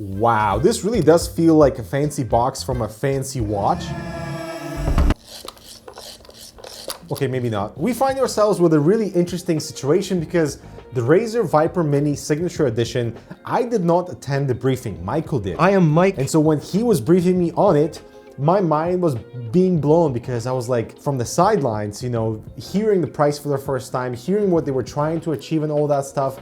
Wow, this really does feel like a fancy box from a fancy watch. Okay, maybe not. We find ourselves with a really interesting situation because the Razer Viper Mini Signature Edition, I did not attend the briefing, Michael did. I am Mike. And so when he was briefing me on it, my mind was being blown because I was like, from the sidelines, you know, hearing the price for the first time, hearing what they were trying to achieve and all that stuff,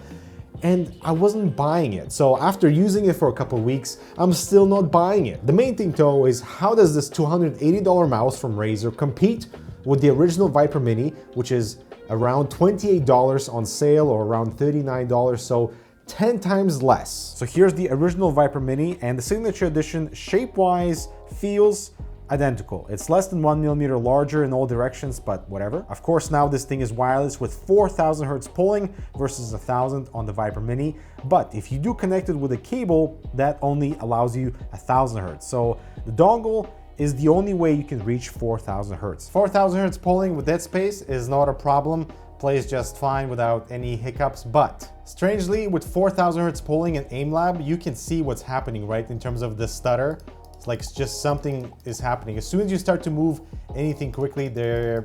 and I wasn't buying it. So after using it for a couple of weeks, I'm still not buying it. The main thing though is, how does this $280 mouse from Razer compete with the original Viper Mini, which is around $28 on sale or around $39, so 10 times less. So here's the original Viper Mini, and the Signature Edition shape-wise feels identical. It's less than 1 millimeter larger in all directions, but whatever. Of course, now this thing is wireless with 4,000 hertz polling versus 1,000 on the Viper Mini. But if you do connect it with a cable, that only allows you 1,000 hertz. So the dongle is the only way you can reach 4,000 hertz. 4,000 hertz polling with dead space is not a problem. Plays just fine without any hiccups, but strangely, with 4,000 hertz polling and aim lab, you can see what's happening, right? In terms of the stutter. It's like just something is happening. As soon as you start to move anything quickly, there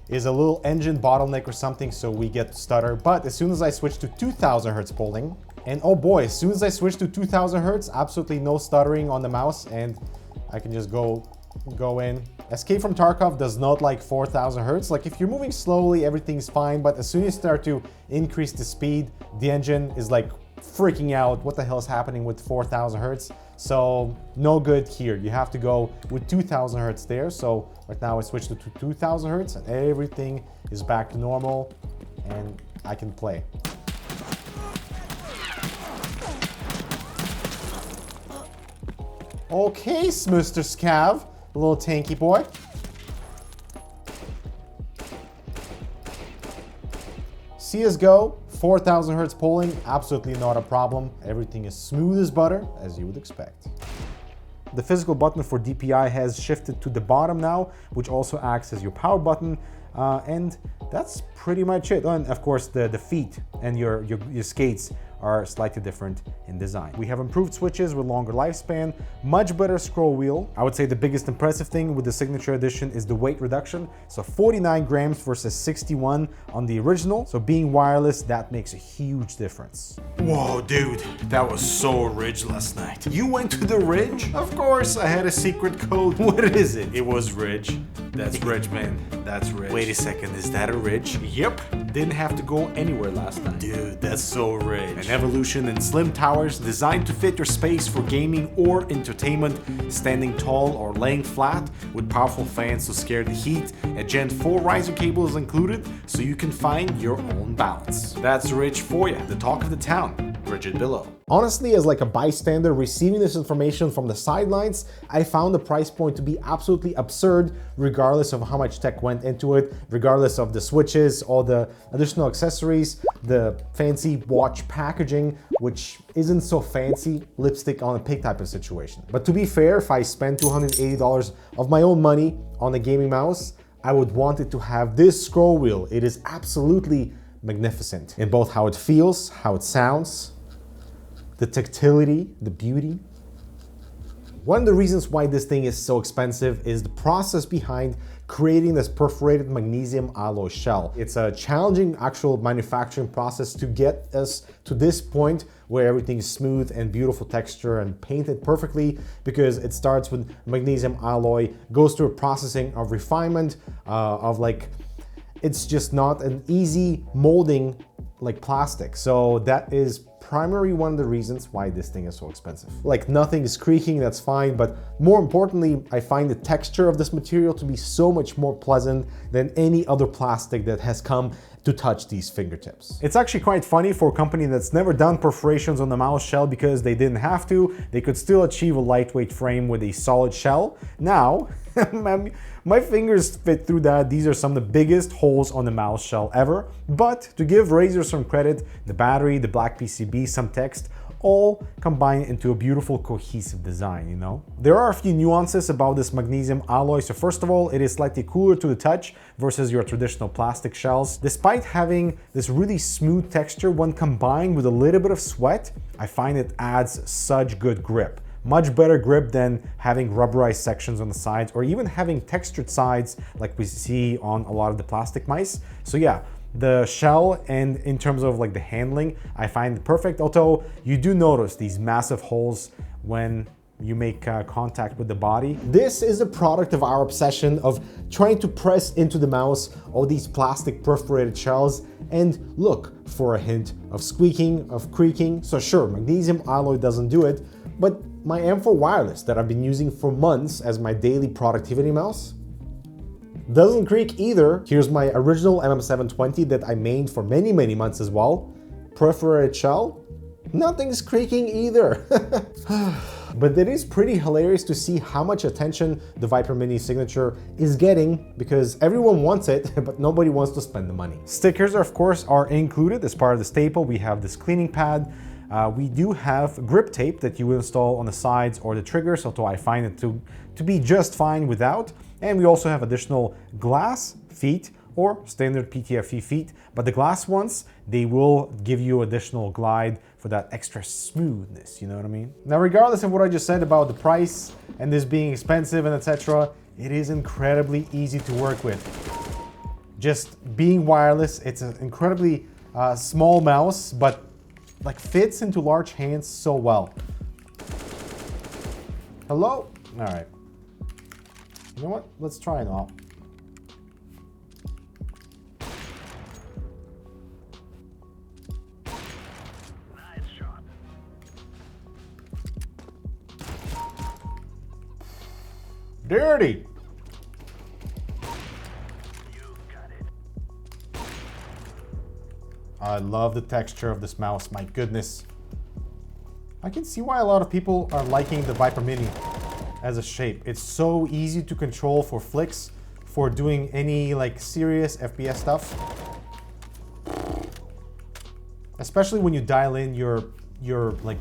is a little engine bottleneck or something, so we get stutter. But as soon as I switch to 2,000 hertz polling, and oh boy, as soon as I switch to 2,000 hertz, absolutely no stuttering on the mouse, and I can just go in. Escape from Tarkov does not like 4,000 hertz. Like if you're moving slowly, everything's fine, but as soon as you start to increase the speed, the engine is like freaking out. What the hell is happening with 4,000 hertz? So no good here. You have to go with 2,000 hertz there. So right now I switched to 2,000 hertz and everything is back to normal and I can play. Okay, Mr. Scav, a little tanky boy. CSGO, 4,000 hertz polling, absolutely not a problem. Everything is smooth as butter, as you would expect. The physical button for DPI has shifted to the bottom now, which also acts as your power button. And that's pretty much it. And of course, the feet and your skates are slightly different in design. We have improved switches with longer lifespan, much better scroll wheel. I would say the biggest impressive thing with the Signature Edition is the weight reduction. So 49 grams versus 61 on the original. So being wireless, that makes a huge difference. Whoa, dude, that was so rich last night. You went to the Ridge? Of course, I had a secret code. What is it? It was Ridge. That's Ridge, man. That's Ridge. Wait a second, is that a Ridge? Yep. Didn't have to go anywhere last time. Dude, that's so rich. An evolution in slim towers designed to fit your space for gaming or entertainment, standing tall or laying flat, with powerful fans to scare the heat. A Gen 4 riser cable is included, so you can find your own balance. That's Rich for you, the talk of the town. Bridget below. Honestly, as like a bystander receiving this information from the sidelines, I found the price point to be absolutely absurd, regardless of how much tech went into it, regardless of the switches, all the additional accessories, the fancy watch packaging, which isn't so fancy, lipstick on a pig type of situation. But to be fair, if I spend $280 of my own money on a gaming mouse, I would want it to have this scroll wheel. It is absolutely magnificent in both how it feels, how it sounds, the tactility, the beauty. One of the reasons why this thing is so expensive is the process behind creating this perforated magnesium alloy shell. It's a challenging actual manufacturing process to get us to this point where everything is smooth and beautiful texture and painted perfectly, because it starts with magnesium alloy, goes through a processing of refinement, it's just not an easy molding like plastic. So that is primarily one of the reasons why this thing is so expensive. Like nothing is creaking, that's fine, but more importantly, I find the texture of this material to be so much more pleasant than any other plastic that has come to touch these fingertips. It's actually quite funny for a company that's never done perforations on the mouse shell because they didn't have to. They could still achieve a lightweight frame with a solid shell. Now, my fingers fit through that. These are some of the biggest holes on the mouse shell ever. But to give Razer some credit, the battery, the black PCB, some text, all combine into a beautiful cohesive design, you know? There are a few nuances about this magnesium alloy. So first of all, it is slightly cooler to the touch versus your traditional plastic shells. Despite having this really smooth texture, when combined with a little bit of sweat, I find it adds such good grip. Much better grip than having rubberized sections on the sides or even having textured sides like we see on a lot of the plastic mice. So yeah, the shell and in terms of like the handling, I find it perfect. Although you do notice these massive holes when you make contact with the body. This is a product of our obsession of trying to press into the mouse all these plastic perforated shells and look for a hint of squeaking, of creaking. So sure, magnesium alloy doesn't do it, but my M4 wireless that I've been using for months as my daily productivity mouse doesn't creak either. Here's my original MM720 that I mained for many months as well. Perforated shell, nothing's creaking either. But it is pretty hilarious to see how much attention the Viper Mini signature is getting because everyone wants it, but nobody wants to spend the money. Stickers, of course, are included as part of the staple. We have this cleaning pad. We do have grip tape that you will install on the sides or the triggers, although I find it to be just fine without. And we also have additional glass feet or standard PTFE feet, but the glass ones, they will give you additional glide for that extra smoothness, you know what I mean? Now, regardless of what I just said about the price and this being expensive and etc., it is incredibly easy to work with. Just being wireless, it's an incredibly small mouse, but like fits into large hands so well. Hello? All right. You know what? Let's try it out. Nice shot. Dirty. I love the texture of this mouse, my goodness. I can see why a lot of people are liking the Viper Mini as a shape. It's so easy to control for flicks, for doing any like serious FPS stuff. Especially when you dial in your like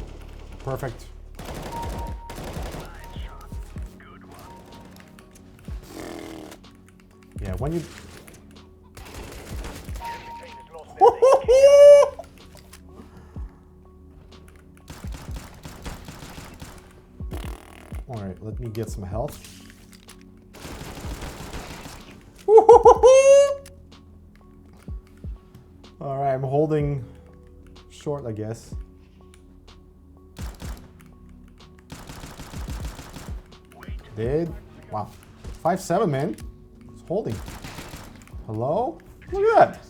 perfect. Yeah, when you all right, let me get some health. All right, I'm holding short, I guess. Did? Wow. 5'7", man. It's holding. Hello? Look at that.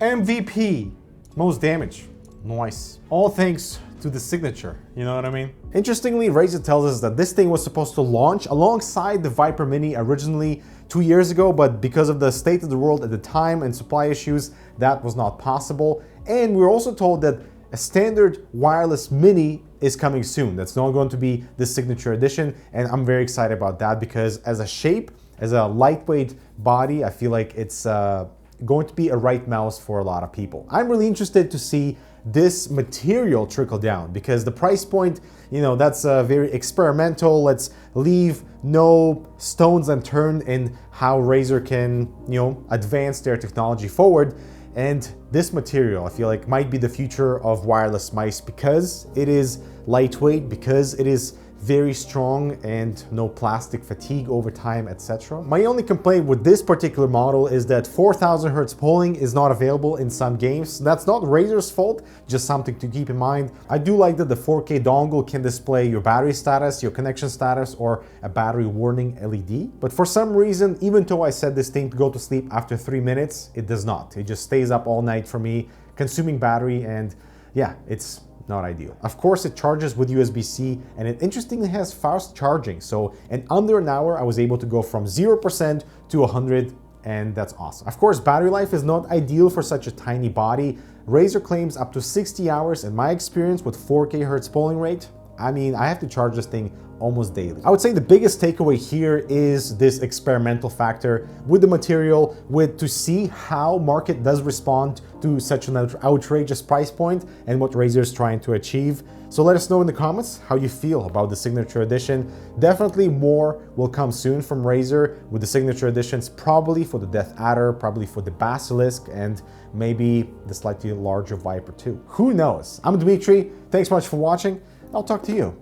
MVP. Most damage. Nice. All thanks to the signature, you know what I mean? Interestingly, Razer tells us that this thing was supposed to launch alongside the Viper Mini originally 2 years ago, but because of the state of the world at the time and supply issues, that was not possible. And we were also told that a standard wireless Mini is coming soon. That's not going to be the signature edition, and I'm very excited about that because as a shape, as a lightweight body, I feel like it's going to be a right mouse for a lot of people. I'm really interested to see this material trickle down because the price point, you know, that's very experimental. Let's leave no stones unturned in how Razer can, you know, advance their technology forward. And this material, I feel like, might be the future of wireless mice because it is lightweight, because it is very strong and no plastic fatigue over time, etc. My only complaint with this particular model is that 4000 Hz polling is not available in some games. That's not Razer's fault, just something to keep in mind. I do like that the 4K dongle can display your battery status, your connection status, or a battery warning LED. But for some reason, even though I set this thing to go to sleep after 3 minutes, it does not. It just stays up all night for me, consuming battery, and yeah, it's not ideal. Of course, it charges with USB-C, and it interestingly has fast charging. So in under an hour, I was able to go from 0% to 100, and that's awesome. Of course, battery life is not ideal for such a tiny body. Razer claims up to 60 hours. In my experience with 4K Hertz polling rate, I mean, I have to charge this thing almost daily. I would say the biggest takeaway here is this experimental factor with the material, to see how market does respond to such an outrageous price point and what Razer is trying to achieve. So let us know in the comments how you feel about the Signature Edition. Definitely more will come soon from Razer with the Signature Editions, probably for the Death Adder, probably for the Basilisk, and maybe the slightly larger Viper too. Who knows? I'm Dmitry. Thanks so much for watching. I'll talk to you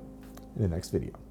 in the next video.